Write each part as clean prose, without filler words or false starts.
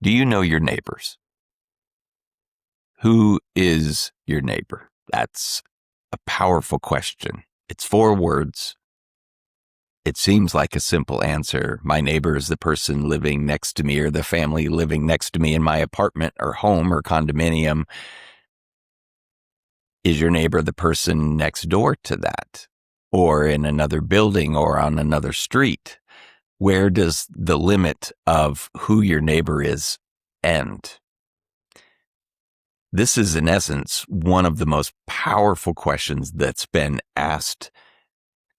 Do you know your neighbors? Who is your neighbor? That's a powerful question. It's 4 words. It seems like a simple answer. My neighbor is the person living next to me or the family living next to me in my apartment or home or condominium. Is your neighbor the person next door to that, or in another building or on another street? Where does the limit of who your neighbor is end? This is, in essence, one of the most powerful questions that's been asked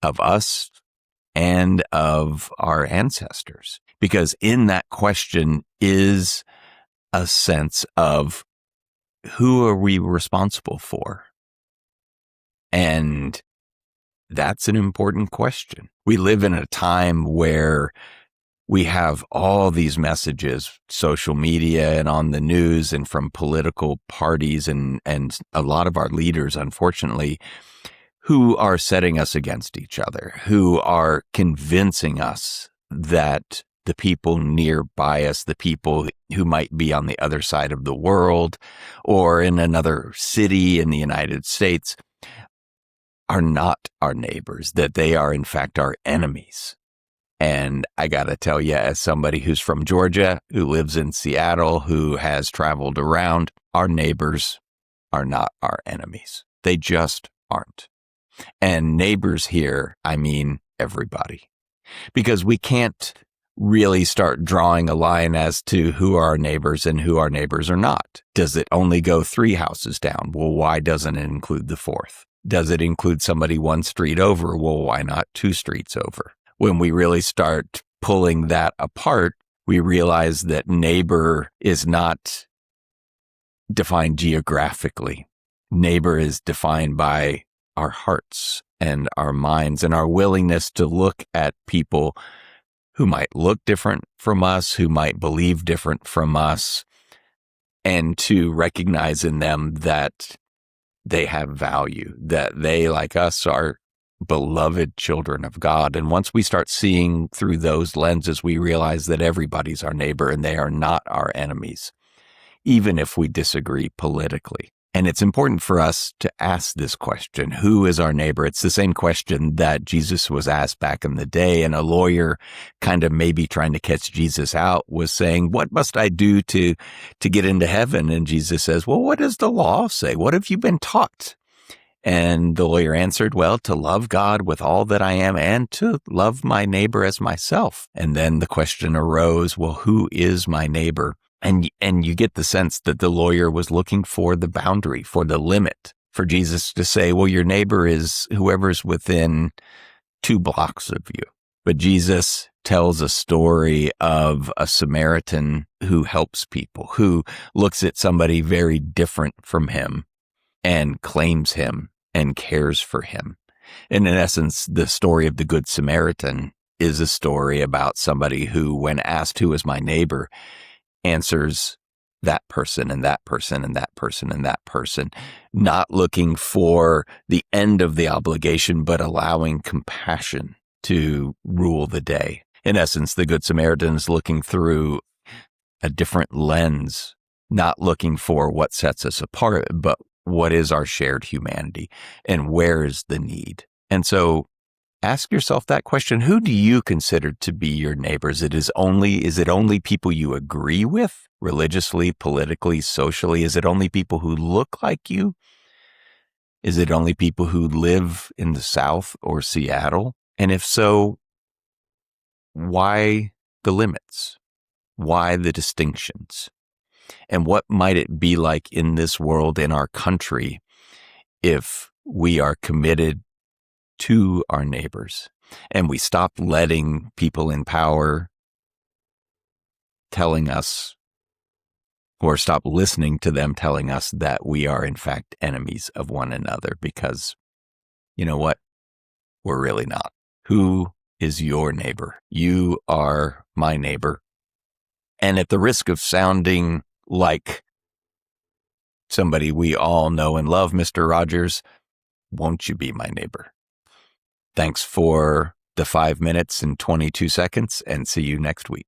of us and of our ancestors, because in that question is a sense of who are we responsible for? And that's an important question. We live in a time where we have all these messages, social media and on the news and from political parties and a lot of our leaders, unfortunately, who are setting us against each other, who are convincing us that the people nearby us, the people who might be on the other side of the world or in another city in the United States, are not our neighbors, that they are in fact our enemies. And I got to tell you, as somebody who's from Georgia, who lives in Seattle, who has traveled around, our neighbors are not our enemies. They just aren't. And neighbors here, I mean everybody. Because we can't really start drawing a line as to who are our neighbors and who our neighbors are not. Does it only go 3 houses down? Well, why doesn't it include the 4th? Does it include somebody 1 street over? Well, why not 2 streets over? When we really start pulling that apart, we realize that neighbor is not defined geographically. Neighbor is defined by our hearts and our minds and our willingness to look at people who might look different from us, who might believe different from us, and to recognize in them that they have value, that they, like us, are beloved children of God. And once we start seeing through those lenses, we realize that everybody's our neighbor and they are not our enemies, even if we disagree politically. And it's important for us to ask this question, who is our neighbor? It's the same question that Jesus was asked back in the day, and a lawyer kind of maybe trying to catch Jesus out was saying, what must I do to get into heaven? And Jesus says, well, what does the law say? What have you been taught? And the lawyer answered, well, to love God with all that I am and to love my neighbor as myself. And then the question arose, well, who is my neighbor? And you get the sense that the lawyer was looking for the boundary, for the limit, for Jesus to say, well, your neighbor is whoever's within 2 blocks of you. But Jesus tells a story of a Samaritan who helps people, who looks at somebody very different from him and claims him and cares for him. And in essence, the story of the Good Samaritan is a story about somebody who, when asked who is my neighbor, answers that person and that person and that person and that person, not looking for the end of the obligation, but allowing compassion to rule the day. In essence, the Good Samaritan is looking through a different lens, not looking for what sets us apart, but what is our shared humanity and where is the need? And so ask yourself that question. Who do you consider to be your neighbors? Is it only people you agree with religiously, politically, socially? Is it only people who look like you? Is it only people who live in the South or Seattle? And if so, why the limits? Why the distinctions? And what might it be like in this world, in our country, if we are committed to our neighbors and we stop letting people in power telling us, or stop listening to them telling us that we are in fact enemies of one another? Because you know what? We're really not. Who is your neighbor? You are my neighbor. And at the risk of sounding like somebody we all know and love, Mr. Rogers, won't you be my neighbor? Thanks for the 5 minutes and 22 seconds, and see you next week.